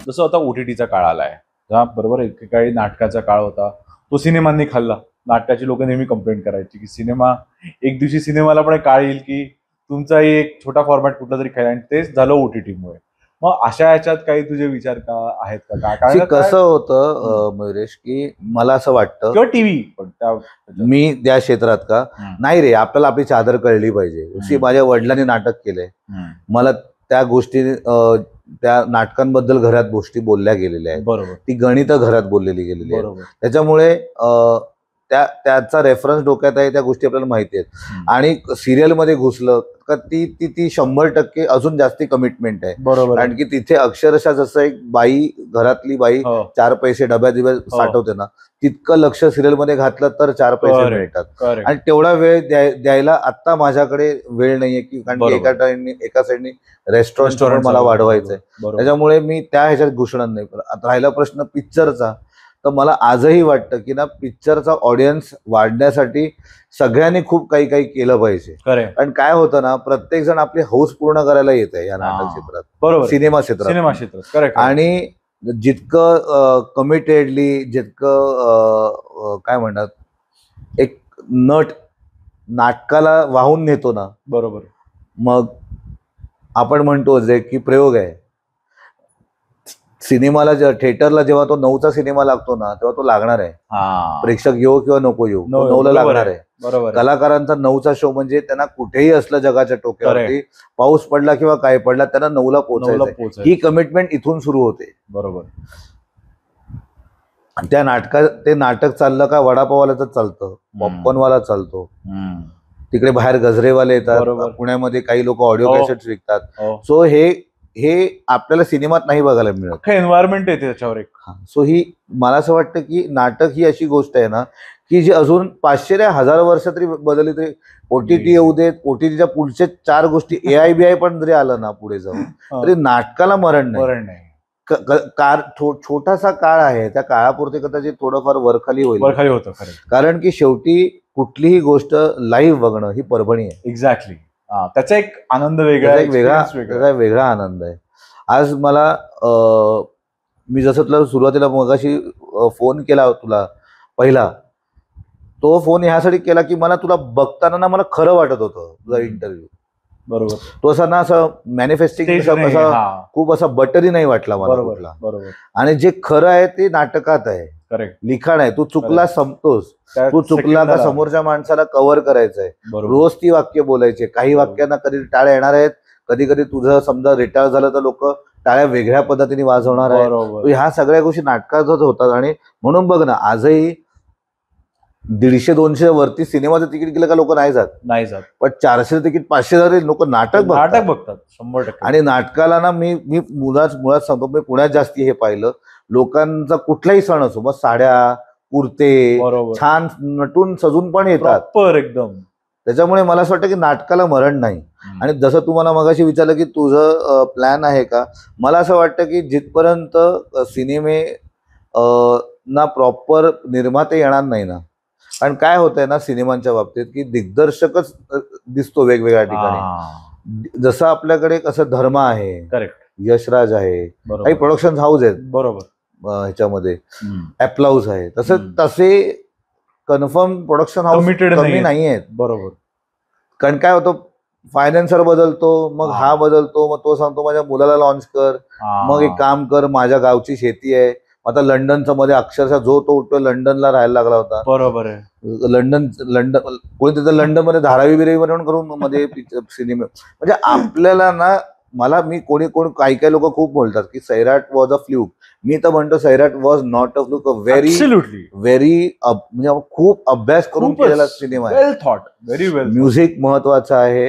जसं आता OTTचा काळ आलाय, तेव्हा बरोबर एकेकाळी नाटकाचा काळ होता, तो सिनेमांनी खाल्ला. नाटकाची लोक नेहमी कंप्लेंट करायची की सिनेमा, एक दिवशी सिनेमाला पण काळ येईल की तुमचाही एक छोटा फॉर्मॅट कुठला तरी खायला, आणि तेच झालं OTTमुळे. मग अशा ह्याच्यात काही तुझे विचार का आहेत का? कारण कसं होतं मयुरेश, की मला असं वाटतं किंवा टीव्ही पण मी त्या क्षेत्रात का नाही रे, आपल्याला आपली चादर कळली पाहिजे. माझ्या वडिलांनी नाटक केलंय, मला त्या गोष्टी, त्या नाटकांबद्दल घरात गोष्टी बोलल्या गेलेल्या आहेत. बरोबर. ती गणित घरात बोललेली गेलेली आहे. त्याच्यामुळे त्याचा रेफरन्स डोक्यात आहे, त्या गोष्टी आपल्याला माहिती आहेत. आणि सिरियलमध्ये घुसलं का ती 100% अजून जास्ती कमिटमेंट आहे. बरोबर. कारण की तिथे अक्षरशः जसं एक बाई, घरातली बाई 4 पैसे डब्यात साठवते ना, तितकं लक्ष सिरियलमध्ये घातलं तर 4 पैसे मिळतात. आणि तेवढा वेळ द्यायला आता माझ्याकडे वेळ नाहीये, की कारण एका साईडनी रेस्टॉरंट मला वाढवायचंय. त्याच्यामुळे मी त्या ह्याच्यात घुसणार नाही. आता राहिला प्रश्न पिक्चरचा, तर मला आजही वाटतं की ना, पिक्चरचा ऑडियन्स वाढण्यासाठी सगळ्यांनी खूप काही काही केलं पाहिजे. कारण काय होतं ना, प्रत्येक जण आपली हौस पूर्ण करायला येत आहे या नाटक क्षेत्रात, बरोबर, सिनेमा क्षेत्रात. आणि जितकं कमिटेडली, जितकं काय म्हणतात, एक नट नाटकाला वाहून नेतो ना, बरोबर, मग आपण म्हणतो जे की प्रयोग आहे, सिनेमाला थिएटरला जेव्हा तो 9चा सिनेमा लागतो ना, तेव्हा तो लागणार आहे. प्रेक्षक येऊ किंवा नको येऊ, 9ला लागणार आहे. कलाकारांचा 9चा शो म्हणजे त्यांना कुठेही असलं जगाच्या टोक्यावरती, पाऊस पडला किंवा काय पडला, त्यांना 9ला पोहोचायचं. ही कमिटमेंट इथून सुरू होते. बरोबर. त्या ते नाटक चाललं का वडापाववाल्याच चालतं, पॉपकॉर्नवाला चालतो, तिकडे बाहेर गजरेवाले येतात, पुण्यामध्ये काही लोक ऑडिओ कॅसेट्स विकतात. सो हे आपल्याला सिनेमात नाही बघायला मिळत. एन्व्हायरमेंट येते त्याच्यावर एक. सो ही मला असं वाटतं की नाटक ही अशी गोष्ट आहे ना, की जी अजून 500 ते 1000 वर्ष तरी बदलली तरी, OTT येऊ देत, OTTच्या पुढचे 4 गोष्टी, AI पण जरी आलं ना पुढे जाऊन, तरी नाटकाला मरण नाही. छोटासा काळ आहे, त्या काळापुरते कदाचित थोडंफार वरखाली होतं. कारण की शेवटी कुठलीही गोष्ट लाईव्ह बघणं ही परभणी आहे. एक्झॅक्टली. त्याचा एक आनंद वेगळा, वेगळा आनंद आहे. आज मला मी जसं तुला सुरुवातीला मगाशी फोन केला तुला पहिला, तो फोन ह्यासाठी केला की मला तुला बघताना ना, मला खरं वाटत होतं तुझा इंटरव्ह्यू. बरोबर. तो असा ना, असं मॅनिफेस्टिंग खूप असा बटरी नाही वाटला मला कुठला. बरोबर. आणि जे खरं आहे ते नाटकात आहे, लिखाण आहे. तू चुकला संपतोस, तू चुकला का समोरच्या माणसाला कव्हर करायचंय, रोज ती वाक्य बोलायचे. काही वाक्यांना कधी टाळ्या येणार आहेत, कधी कधी तुझं समजा रिटायर झालं तर लोक टाळ्या वेगळ्या पद्धतीने वाजवणार आहेत. ह्या सगळ्या गोष्टी नाटकातच होतात. आणि म्हणून बघ ना, आजही 150-200 वरती सिनेमाचं तिकीट गेलं का लोक नाही जात. पण 400 तिकीट 500 जरी लोक नाटक बघतात 100%. आणि नाटकाला ना, मी मुळात सांगतो, मी पुण्यात जास्ती हे पाहिलं, लोकांचा कुठलाही सण असो, मग साड्या, कुर्ते छान नटून सजून पण येतात एकदम. त्याच्यामुळे मला असं वाटतं की नाटकाला मरण नाही. आणि जसं तुम्हाला मगाशी विचारलं की तुझं प्लॅन आहे का, मला असं वाटतं की जिथपर्यंत सिनेमे ना प्रॉपर निर्माते येणार नाही ना, कारण काय होतंय ना सिनेमांच्या बाबतीत, की दिग्दर्शकच दिसतो वेगवेगळ्या ठिकाणी. जसं आपल्याकडे कसं धर्म आहे, यशराज आहे, काही प्रोडक्शन हाऊस आहेत, बरोबर, ह्याच्यामध्ये अप्लाउज आहे, तसे कन्फर्म प्रोडक्शन हाऊस कमी नाही आहेत. बरोबर. कारण काय होतं, फायनान्सर बदलतो, मग हा बदलतो, मग तो सांगतो माझ्या मुलाला लॉन्च कर, मग एक काम कर, माझ्या गावची शेती आहे. आता लंडनचा मध्ये अक्षरशः जो तो उठतो लंडनला राहायला लागला होता. बरोबर आहे. लंडन कोणी तिथं लंडन मध्ये धारावी बिरावी म्हणून करून मध्ये सिनेमा, म्हणजे आपल्याला ना, मी काही काही लोक खूप बोलतात की सैराट वॉज अ फ्लूक. मी तर म्हणतो Sairat was not a fluke, very म्हणजे खूप अभ्यास करून केलेला सिनेमा आहे. म्युझिक महत्वाचं आहे,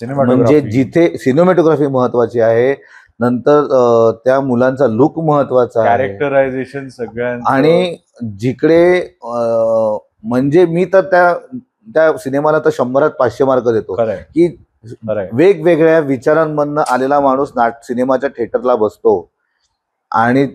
म्हणजे जिथे सिनेमॅटोग्राफी महत्वाची आहे, नंतर त्या मुलांचा लुक महत्वाचा आहे, कॅरेक्टरायझेशन सगळ्यांचं. आणि जिकडे म्हणजे मी तर त्या सिनेमाला तर 100त 500 मार्क देतो की वेगवेगळ्या विचारांमधनं आलेला माणूस सिनेमाच्या थिएटरला बसतो आणि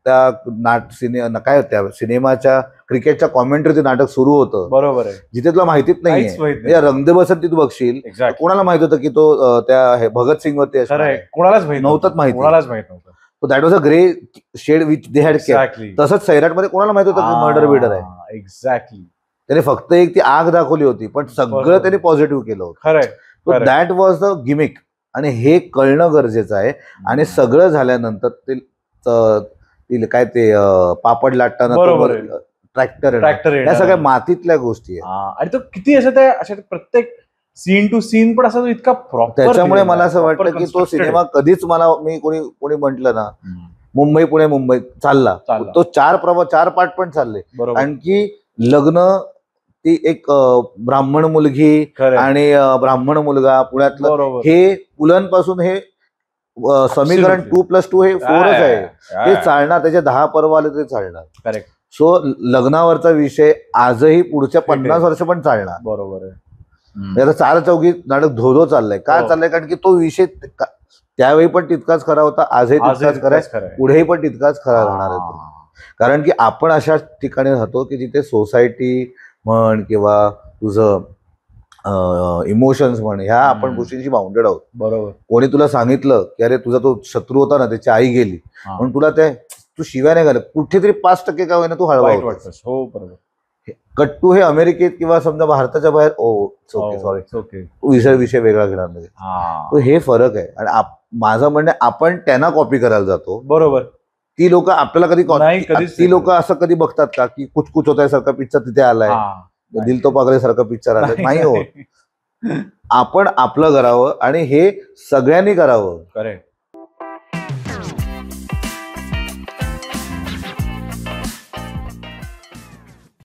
काय त्या सिनेमाच्या क्रिकेटच्या कॉमेंट्रीचं नाटक सुरू होतं, बरोबर आहे, जिथे तुला माहितीच नाहीये. म्हणजे रंग दे बसंती तू बघशील, कोणाला माहित होतं की तो त्या भगत सिंग वरती कोणालाच नव्हतं माहिती, कोणालाच माहित नव्हतं. That was a grey shade which they had kept. तसंच सैराटमध्ये कोणाला माहित होतं की मर्डर बिडर आहे. एक्झॅक्टली. त्याने फक्त एक ती आग दाखवली होती, पण सगळं त्याने पॉझिटिव्ह केलं होतं. खरंय. दॅट वॉज द गिमिक, आणि हे कळणं गरजेचं आहे. आणि सगळं झाल्यानंतर ते काय ते पापड लाटताना ट्रॅक्टर या सगळ्या मातीतल्या गोष्टी आहेत. आणि तो किती अशा प्रत्येक सीन टू सीन पण असा इतका प्रॉपर. त्याच्यामुळे मला असं वाटतं की तो सिनेमा कधीच मी कोणी म्हटलं ना मुंबई पुणे मुंबई चालला, तो 4 पार्ट पण चालले. आणखी लग्न, ती एक ब्राह्मण मुलगी आणि ब्राह्मण मुलगा पुण्यातलं, हे पुलंपासून हे समीकरण 2+2 हे 4च आहे. ते चालणार, त्याचे 10 पर्व आले ते चालणार. करेक्ट. सो लग्नावरचा विषय आजही पुढच्या 50 वर्ष पण चालणार. बरोबर आहे. आता 4 चौघी नाटक धोधो चाललंय. का चाललंय? कारण की तो विषय त्यावेळी पण तितकाच खरा होता, आजही तितकाच खरा आहे, पुढेही पण तितकाच खरा राहणार आहे. कारण की आपण अशा ठिकाणी राहतो की जिथे सोसायटी म्हण किंवा तुझं इमोशन्स म्हण, ह्या आपण गोष्टींशी बाउंडेड आहोत. बरोबर. कोणी तुला सांगितलं की अरे तुझा तो शत्रू होता ना, त्याची आई गेली म्हणून तुला तू शिव्या नाही घालत, कुठेतरी 5% का होईना तू हळवा होतोस. हो बरोबर. कट्टू हे अमेरिकेत किंवा समजा भारताच्या बाहेर विषय वेगळा घेणार नाही. तो हे फरक आहे. आणि माझं म्हणणं आपण त्यांना कॉपी करायला जातो. बरोबर. ती लोक आपल्याला ती लोक असं कधी बघतात का की कुछ कुछ होता है सारखा पिक्चर तिथे आलाय, दिल तो पागले सारखा पिक्चर आलाय? नाही होत. आपण आपलं करावं आणि हे सगळ्यांनी करावं. करेक्ट.